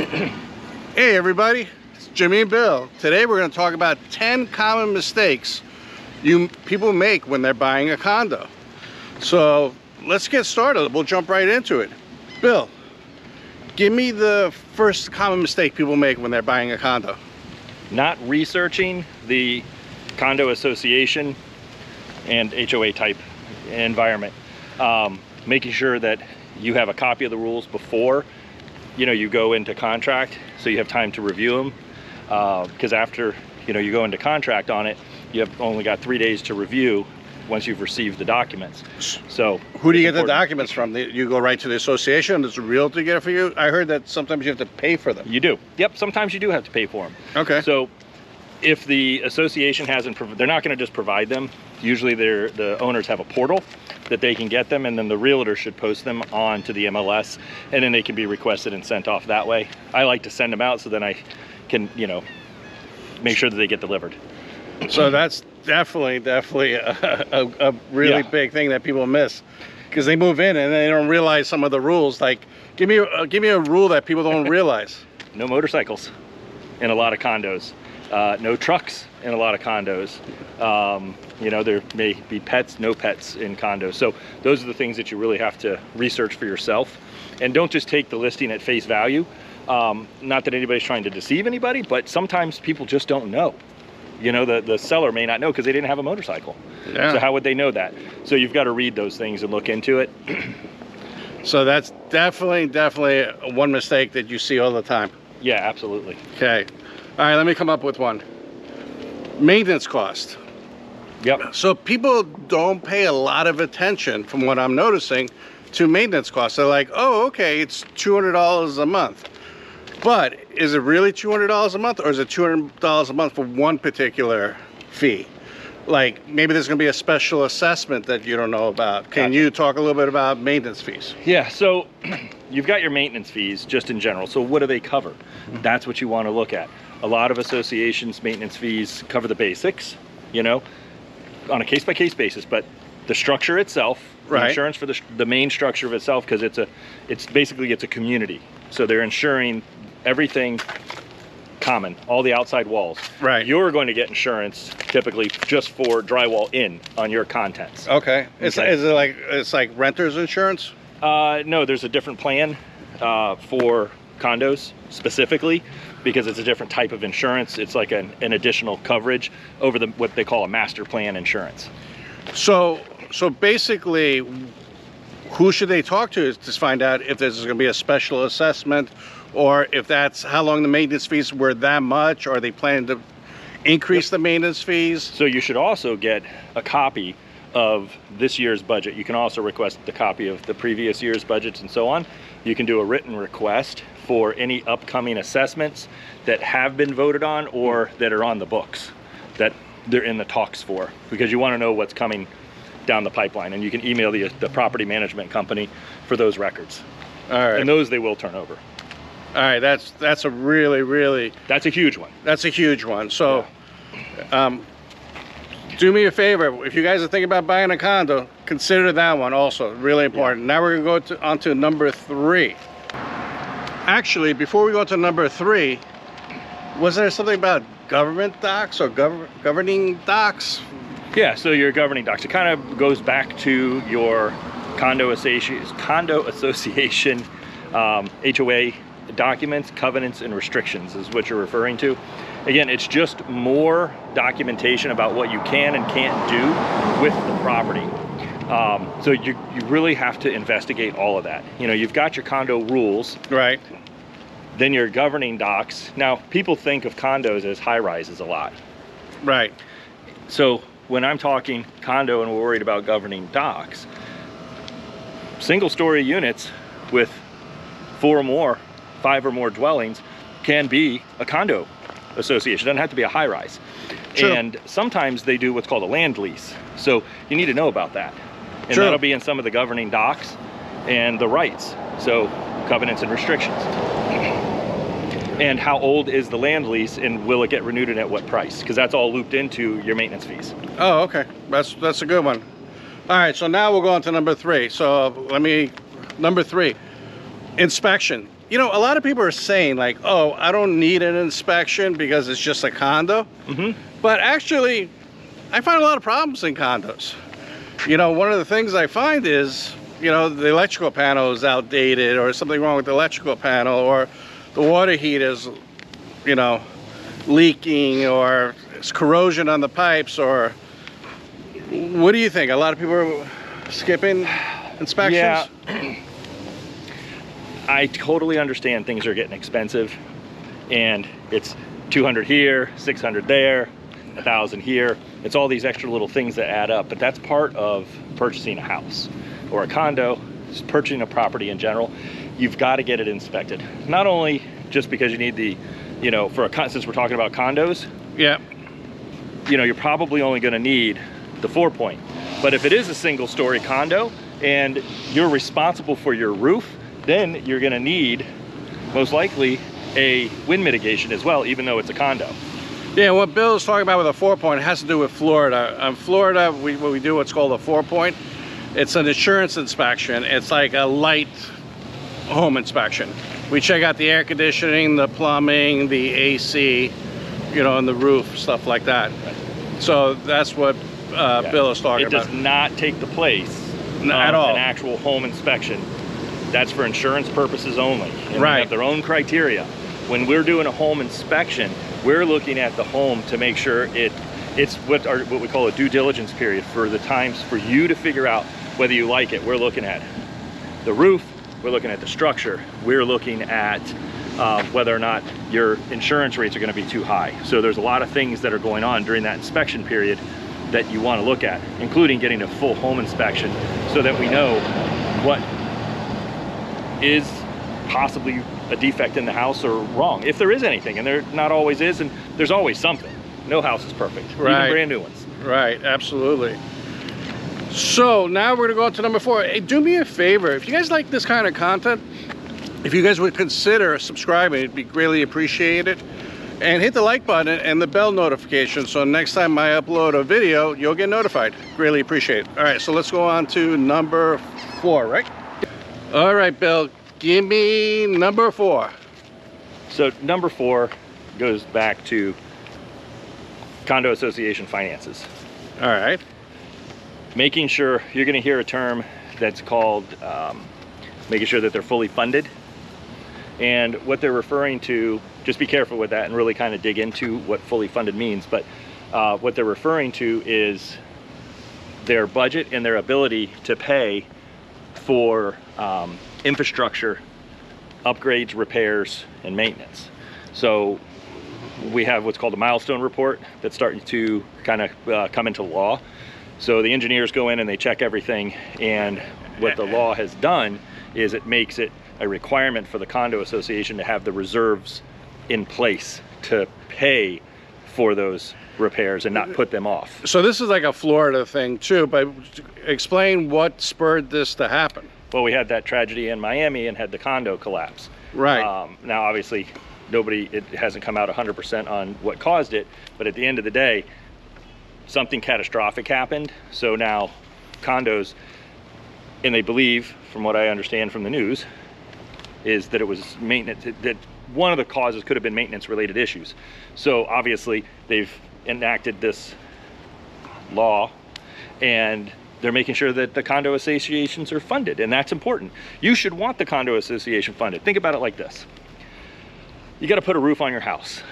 Hey everybody, it's Jimmy and Bill. Today we're going to talk about 10 common mistakes people make when they're buying a condo. So let's get started. We'll jump right into it. Bill, give me the first common mistake people make when they're buying a condo. Not researching the condo association and HOA type environment. Making sure that you have a copy of the rules before you go into contract, so you have time to review them, because after you go into contract on it, you have only got 3 days to review once you've received the documents. So who do you get the documents from? You go right to the association? Does a realtor get it for you? I heard that sometimes you have to pay for them. You do. Yep, sometimes you do have to pay for them. Okay. So if the association hasn't, they're not going to just provide them. Usually the owners have a portal that they can get them, and then the realtor should post them on to the MLS, and then they can be requested and sent off that way. I like to send them out so then I can, make sure that they get delivered. So that's definitely a really big thing that people miss, because they move in and they don't realize some of the rules. Like, give me a rule that people don't realize. No motorcycles in a lot of condos. No trucks in a lot of condos. There may be pets, no pets in condos. So those are the things that you really have to research for yourself. And don't just take the listing at face value. Not that anybody's trying to deceive anybody, but sometimes people just don't know. The seller may not know because they didn't have a motorcycle. Yeah. So how would they know that? So you've got to read those things and look into it. So that's definitely one mistake that you see all the time. Yeah, absolutely. Okay. All right, let me come up with one. Maintenance cost. Yep. So people don't pay a lot of attention, from what I'm noticing, to maintenance costs. They're like, oh, okay, it's $200 a month. But is it really $200 a month, or is it $200 a month for one particular fee? Like, maybe there's going to be a special assessment that you don't know about. Can you talk a little bit about maintenance fees? Yeah, so you've got your maintenance fees just in general. So what do they cover? That's what you want to look at. A lot of associations' maintenance fees cover the basics, on a case-by-case basis, but the structure itself, right. The insurance for the main structure of itself, because it's basically a community. So they're insuring everything common, all the outside walls. Right. You're going to get insurance typically just for drywall in on your contents. Okay. Is it like renter's insurance? No, there's a different plan for condos specifically, because it's a different type of insurance. It's like an additional coverage over what they call a master plan insurance. So basically, who should they talk to to find out if there's going to be a special assessment, or if that's how long the maintenance fees were that much, or are they planning to increase the maintenance fees? So you should also get a copy of this year's budget. You can also request the copy of the previous year's budgets and so on. You can do a written request for any upcoming assessments that have been voted on or that are on the books, that they're in the talks for, because you want to know what's coming down the pipeline, and you can email the property management company for those records. All right. And those they will turn over. All right, that's a really that's a huge one. That's a huge one. So do me a favor, if you guys are thinking about buying a condo, consider that one also really important. Now we're going to go on to number 3. Actually, before we go to number 3, was there something about government docs or governing docs? Yeah, so your governing docs, it kind of goes back to your condo association, HOA documents, covenants, and restrictions is what you're referring to. Again, it's just more documentation about what you can and can't do with the property. So you really have to investigate all of that. You've got your condo rules. Right. Then your governing docs. Now, people think of condos as high-rises a lot. Right. So when I'm talking condo and we're worried about governing docs, single-story units with 4 or more, 5 or more dwellings can be a condo association. It doesn't have to be a high-rise. True. And sometimes they do what's called a land lease. So you need to know about that. And True. That'll be in some of the governing docs and the rights. So covenants and restrictions. And how old is the land lease, and will it get renewed, and at what price? Because that's all looped into your maintenance fees. Oh, okay. That's a good one. All right, so now we'll go on to number 3. So number 3, inspection. you know, a lot of people are saying like, oh, I don't need an inspection because it's just a condo. But actually, I find a lot of problems in condos. You know, one of the things I find is, you know, the electrical panel is outdated, or something wrong with the electrical panel, or the water heat is, you know, leaking, or it's corrosion on the pipes, or what do you think? A lot of people are skipping inspections? Yeah. I totally understand things are getting expensive, and it's 200 here, 600 there, 1,000 here. It's all these extra little things that add up, but that's part of purchasing a house or a condo, just purchasing a property in general. You've got to get it inspected. Not only just because you need the, you know, since we're talking about condos, Yeah. you know, you're probably only going to need the 4-point. But if it is a single-story condo and you're responsible for your roof, then you're going to need, most likely, a wind mitigation as well, even though it's a condo. Yeah, what Bill is talking about with a 4-point has to do with Florida. In Florida, we do what's called a 4-point. It's an insurance inspection. It's like a light home inspection. We check out the air conditioning, the plumbing, the AC, you know, and the roof, stuff like that. So that's what Bill is talking about. It does not take the place at all. An actual home inspection. That's for insurance purposes only. And Right. they have their own criteria. When we're doing a home inspection, we're looking at the home to make sure it's what we call a due diligence period, for the times for you to figure out whether you like it. We're looking at the roof, we're looking at the structure, we're looking at whether or not your insurance rates are going to be too high. So there's a lot of things that are going on during that inspection period that you want to look at, including getting a full home inspection so that we know what is possibly a defect in the house or wrong, if there is anything, and there not always is, and there's always something. No house is perfect, Right. even brand new ones. Right, absolutely. So now we're gonna go on to number 4. Hey, do me a favor, if you guys like this kind of content, if you guys would consider subscribing, it'd be greatly appreciated. And hit the like button and the bell notification, so next time I upload a video, you'll get notified. Greatly appreciate it. All right, so let's go on to number 4, right? All right, Bill, give me number 4. So number 4 goes back to condo association finances. All right. Making sure, you're going to hear a term that's called making sure that they're fully funded. And what they're referring to, just be careful with that and really kind of dig into what fully funded means. But what they're referring to is their budget and their ability to pay for infrastructure upgrades, repairs, and maintenance. So we have what's called a milestone report that's starting to kind of come into law. So the engineers go in and they check everything, and what the law has done is it makes it a requirement for the condo association to have the reserves in place to pay for those repairs and not put them off. So this is like a Florida thing too, but explain what spurred this to happen. Well, we had that tragedy in Miami and had the condo collapse. Right. Now, obviously, it hasn't come out 100% on what caused it, but at the end of the day, something catastrophic happened. So now condos, and they believe, from what I understand from the news, is that it was maintenance, that one of the causes could have been maintenance related issues. So obviously they've enacted this law, and they're making sure that the condo associations are funded, and that's important. You should want the condo association funded. Think about it like this. You got to put a roof on your house.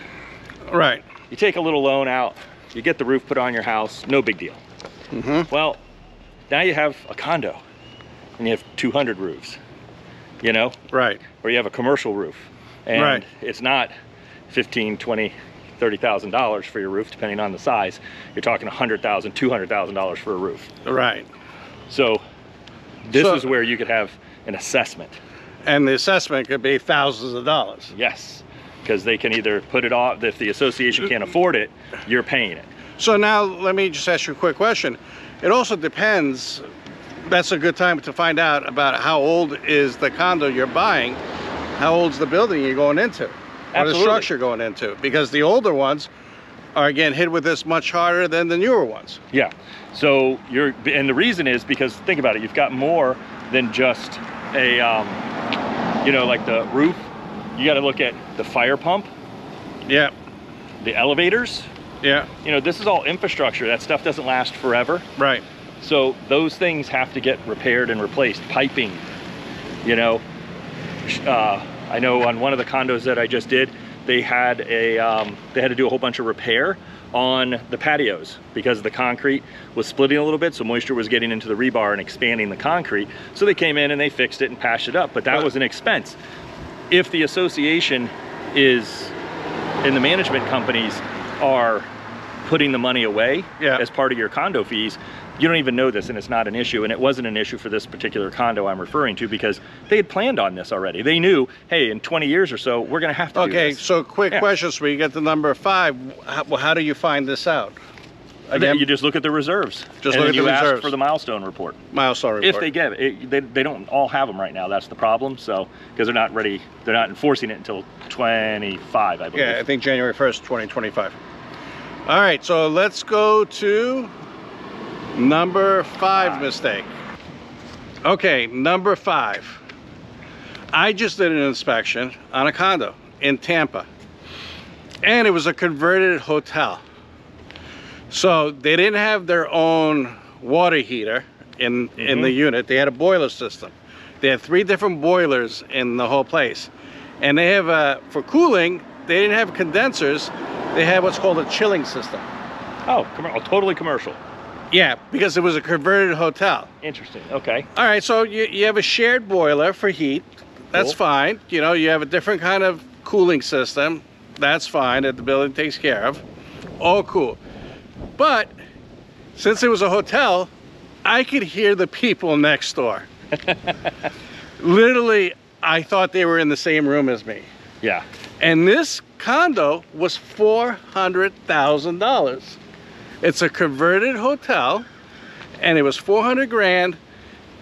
Right. You take a little loan out, you get the roof put on your house, no big deal. Well, now you have a condo and you have 200 roofs, you know? Right. Or you have a commercial roof, and Right. it's not $15,000, $20,000, $30,000 for your roof, depending on the size. You're talking $100,000, $200,000 for a roof. Right. So this is where you could have an assessment. And the assessment could be thousands of dollars. Yes, because they can either put it off, if the association can't afford it, you're paying it. So now let me just ask you a quick question. It also depends, that's a good time to find out about how old is the condo you're buying, how old's the building you're going into, or Absolutely. the structure going into, because the older ones are again hit with this much harder than the newer ones. Yeah, so and the reason is because, think about it, you've got more than just a You know, like the roof, you got to look at the fire pump, Yeah. the elevators. Yeah. You know, this is all infrastructure. That stuff doesn't last forever. Right. So those things have to get repaired and replaced. Piping, you know. I know on one of the condos that I just did, they had to do a whole bunch of repair on the patios because the concrete was splitting a little bit, so moisture was getting into the rebar and expanding the concrete. So they came in and they fixed it and patched it up, but that was an expense. If the association is, and the management companies are putting the money away as part of your condo fees, you don't even know this, and it's not an issue. And it wasn't an issue for this particular condo I'm referring to because they had planned on this already. They knew, hey, in 20 years or so, we're going to have to do this. So quick question, so we get to number 5. How do you find this out? Again, you just look at the reserves. Just look at the reserves. Ask for the milestone report. Milestone report. If they give it, they don't all have them right now. That's the problem. So because they're not ready, they're not enforcing it until 25, I believe. Yeah, I think January 1st, 2025. All right, so let's go to number 5 mistake. Okay, number 5. I just did an inspection on a condo in Tampa, and it was a converted hotel. So they didn't have their own water heater in the unit. They had a boiler system. They had 3 different boilers in the whole place, and they have for cooling. They didn't have condensers. They had what's called a chilling system. Oh, totally commercial. Yeah, because it was a converted hotel. Interesting. Okay. All right, so you have a shared boiler for heat. That's fine. You know, you have a different kind of cooling system. That's fine, that the building takes care of. All cool. But since it was a hotel, I could hear the people next door. Literally, I thought they were in the same room as me. Yeah. And this condo was $400,000. It's a converted hotel, and it was 400 grand,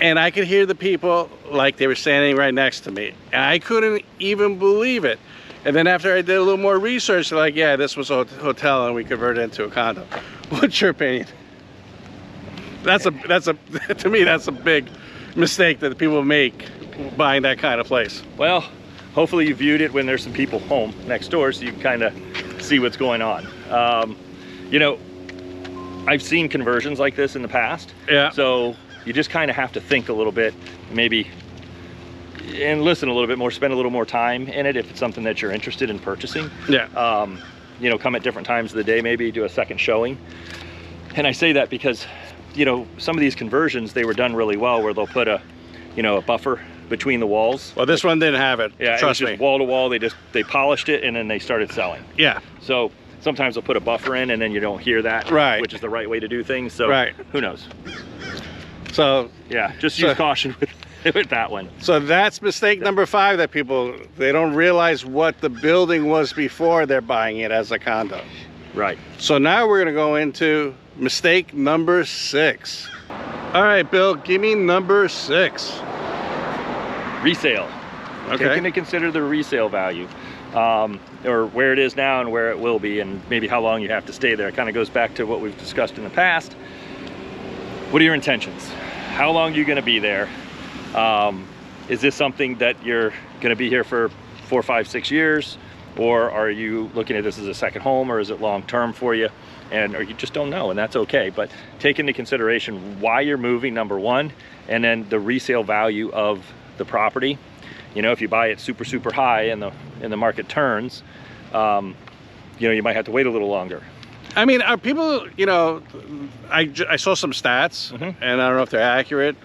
and I could hear the people like they were standing right next to me. And I couldn't even believe it. And then after I did a little more research, they're like, yeah, this was a hotel and we converted it into a condo. What's your opinion? To me, that's a big mistake that people make buying that kind of place. Well, hopefully you viewed it when there's some people home next door so you can kind of see what's going on. You know, I've seen conversions like this in the past. Yeah. So you just kind of have to think a little bit, maybe, and listen a little bit more, spend a little more time in it if it's something that you're interested in purchasing. Yeah. You know, come at different times of the day, maybe do a second showing. And I say that because, you know, some of these conversions, they were done really well where they'll put a buffer between the walls. Well, this one didn't have it. Yeah, trust it was me. just wall to wall. They polished it and then they started selling. Yeah. So sometimes they'll put a buffer in and then you don't hear that, right, which is the right way to do things. So who knows? So yeah, just use caution with that one. So that's mistake number 5, that they don't realize what the building was before they're buying it as a condo. Right. So now we're going to go into mistake number 6. All right, Bill, give me number 6. Resale. Okay. Taking into consider the resale value, or where it is now and where it will be, and maybe how long you have to stay there. It kind of goes back to what we've discussed in the past. What are your intentions? How long are you going to be there? Is this something that you're going to be here for 4, 5, 6 years? Or are you looking at this as a second home, or is it long-term for you? Or you just don't know, and that's okay. But take into consideration why you're moving, number 1, and then the resale value of the property. You know, if you buy it super, super high and the market turns, you know, you might have to wait a little longer. I mean, are people, you know, I saw some stats, and I don't know if they're accurate,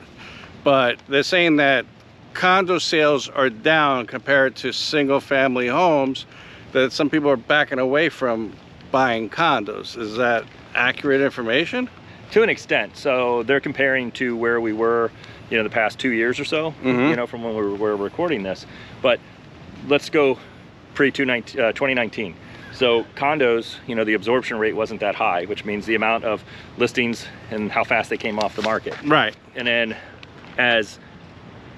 but they're saying that condo sales are down compared to single family homes, that some people are backing away from buying condos. Is that accurate information? To an extent. So they're comparing to where we were, you know, the past 2 years or so, you know, from when we were recording this. But let's go pre-2019. So condos, you know, the absorption rate wasn't that high, which means the amount of listings and how fast they came off the market. Right. And then as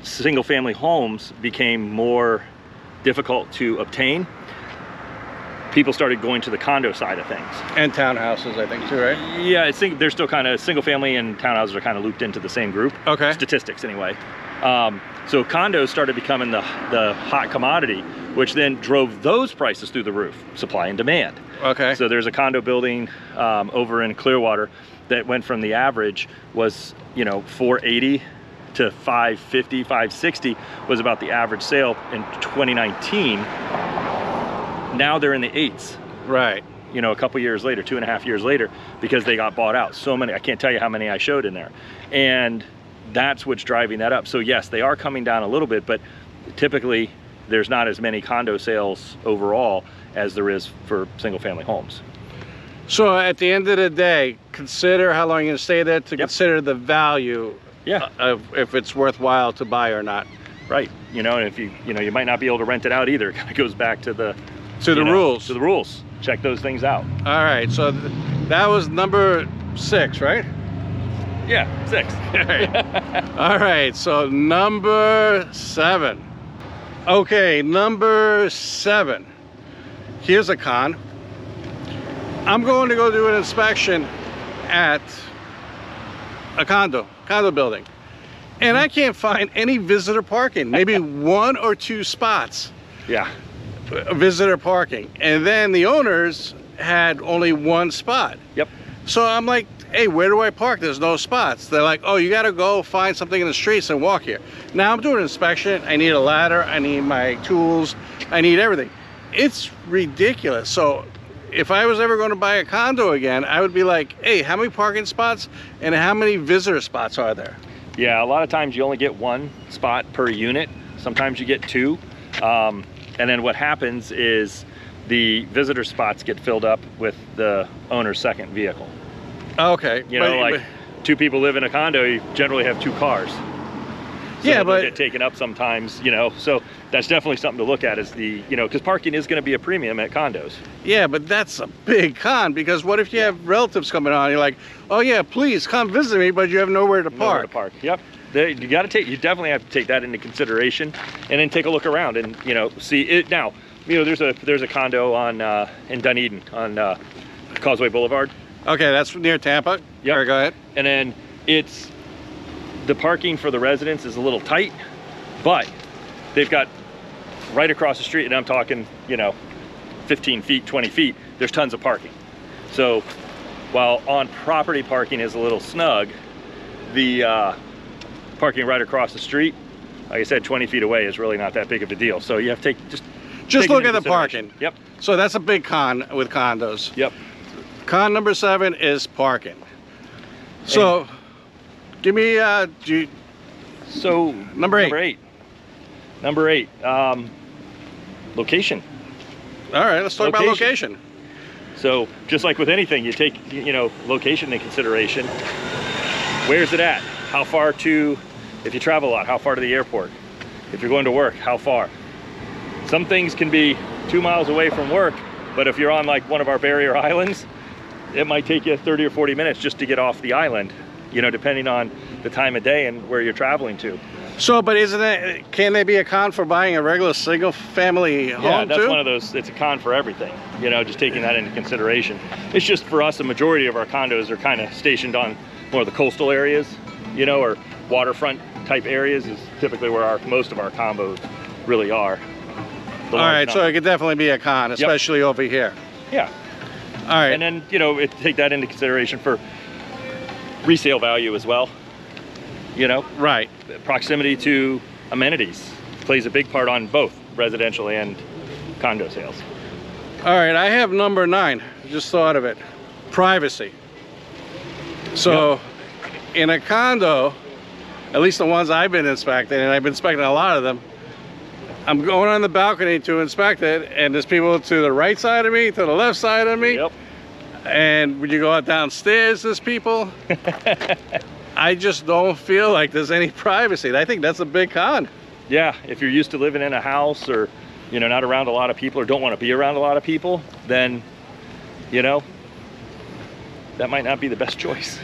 single family homes became more difficult to obtain, people started going to the condo side of things. And townhouses, I think, too, right? Yeah, I think they're still kind of, single family and townhouses are kind of looped into the same group. Okay. Statistics, anyway. So condos started becoming the hot commodity, which then drove those prices through the roof, supply and demand. Okay. So there's a condo building over in Clearwater that went from the average was, you know, 480 to 550, 560 was about the average sale in 2019. Now they're in the 8s. Right. You know, a couple years later, 2.5 years later, because they got bought out. So many, I can't tell you how many I showed in there. And that's what's driving that up. So yes, they are coming down a little bit, but typically there's not as many condo sales overall as there is for single family homes. So at the end of the day, consider how long you're gonna stay there to Yep. consider the value of if it's worthwhile to buy or not. Right. You know, and if you know, you might not be able to rent it out either. It kind of goes back to the rules. To the rules. Check those things out. All right, so that was number 6, right? Yeah, 6. All right. All right, so number 7. Okay, number 7. Here's a con. I'm going to go do an inspection at a condo building, and I can't find any visitor parking. Maybe 1 or 2 spots. Yeah. Visitor parking, and then the owners had only 1 spot. Yep. So I'm like, hey, where do I park? There's no spots. They're like, oh, you got to go find something in the streets and walk here. Now I'm doing an inspection. I need a ladder. I need my tools. I need everything. It's ridiculous. So if I was ever going to buy a condo again, I would be like, hey, how many parking spots and how many visitor spots are there? Yeah, a lot of times you only get 1 spot per unit. Sometimes you get 2. And then what happens is the visitor spots get filled up with the owner's second vehicle. Okay. You know, like 2 people live in a condo, you generally have 2 cars. So yeah, but get taken up sometimes, you know, so that's definitely something to look at is the, you know, because parking is going to be a premium at condos. Yeah, but that's a big con, because what if you have relatives coming on, you're like, oh yeah, please come visit me, but you have nowhere to park. Nowhere to park. Yep. You definitely have to take that into consideration, and then take a look around and, you know, see it. Now, you know, there's a condo on in Dunedin on Causeway Boulevard. Okay, that's near Tampa. Yep. All right, go ahead. And then the parking for the residents is a little tight, but they've got right across the street, and I'm talking, you know, 15 feet, 20 feet, there's tons of parking. So while on property parking is a little snug, the parking right across the street, like I said, 20 feet away is really not that big of a deal. So you have to just look at the parking. Yep. So that's a big con with condos. Yep. Con number 7 is parking. So give me so number 8. Number 8. Location. All right, let's talk about location. So just like with anything, you take, you know, location into consideration. Where's it at? How far to, if you travel a lot, how far to the airport? If you're going to work, how far? Some things can be 2 miles away from work, but if you're on like one of our barrier islands, it might take you 30 or 40 minutes just to get off the island, you know, depending on the time of day and where you're traveling to. So, but can there be a con for buying a regular single family home? Yeah, that's too? one of those, it's a con for everything, you know, just taking that into consideration. It's just for us, a majority of our condos are kind of stationed on more of the coastal areas, you know, or waterfront type areas is typically where most of our combos really are. All right, so it could definitely be a con, especially over here. Yeah. All right. And then, you know, take that into consideration for resale value as well. You know, right. Proximity to amenities plays a big part on both residential and condo sales. All right, I have number 9. Just thought of it. Privacy. So in a condo, at least the ones I've been inspecting, and I've been inspecting a lot of them, I'm going on the balcony to inspect it, and there's people to the right side of me, to the left side of me. Yep. And when you go out downstairs, there's people. I just don't feel like there's any privacy. I think that's a big con. Yeah, if you're used to living in a house, or, you know, not around a lot of people, or don't want to be around a lot of people, then, you know, that might not be the best choice.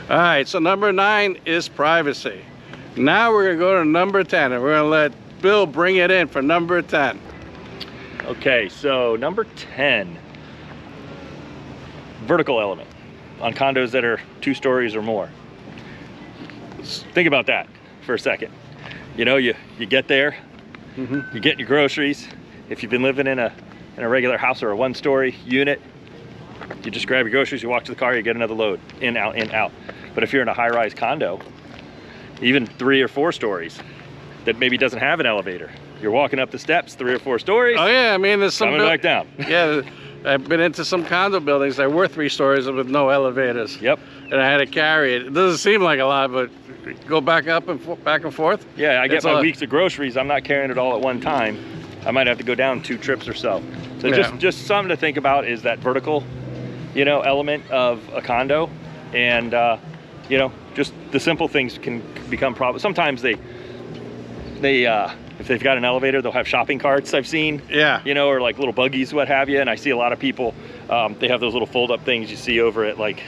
All right, so number 9 is privacy. Now we're gonna go to number 10, and we're gonna let Bill bring it in for number 10. Okay, so number 10, vertical element on condos that are 2 stories or more. Think about that for a second. You know, you get there, you get your groceries. If you've been living in a regular house or a one-story unit, you just grab your groceries, you walk to the car, you get another load, in, out, in, out. But if you're in a high-rise condo, even 3 or 4 stories, that maybe doesn't have an elevator, you're walking up the steps 3 or 4 stories. Oh yeah, I mean, there's some coming back down. Yeah, I've been into some condo buildings that were 3 stories with no elevators. Yep. And I had to carry it. It doesn't seem like a lot, but go back up and back and forth. Yeah, I get my weeks of groceries. I'm not carrying it all at one time. I might have to go down 2 trips or so. So just something to think about is that vertical, you know, element of a condo, and you know, just the simple things can become problems. Sometimes they if they've got an elevator, they'll have shopping carts, I've seen. Yeah. You know, or like little buggies, what have you. And I see a lot of people, they have those little fold-up things you see over at, like,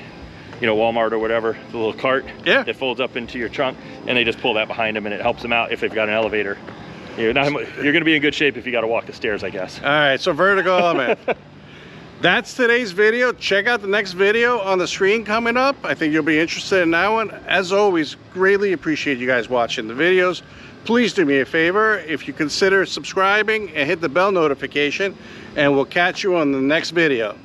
you know, Walmart or whatever, the little cart that folds up into your trunk, and they just pull that behind them, and it helps them out if they've got an elevator. You're going to be in good shape if you got to walk the stairs, I guess. All right, so vertical element. That's today's video. Check out the next video on the screen coming up. I think you'll be interested in that one. As always, greatly appreciate you guys watching the videos. Please do me a favor, if you consider subscribing and hit the bell notification, and we'll catch you on the next video.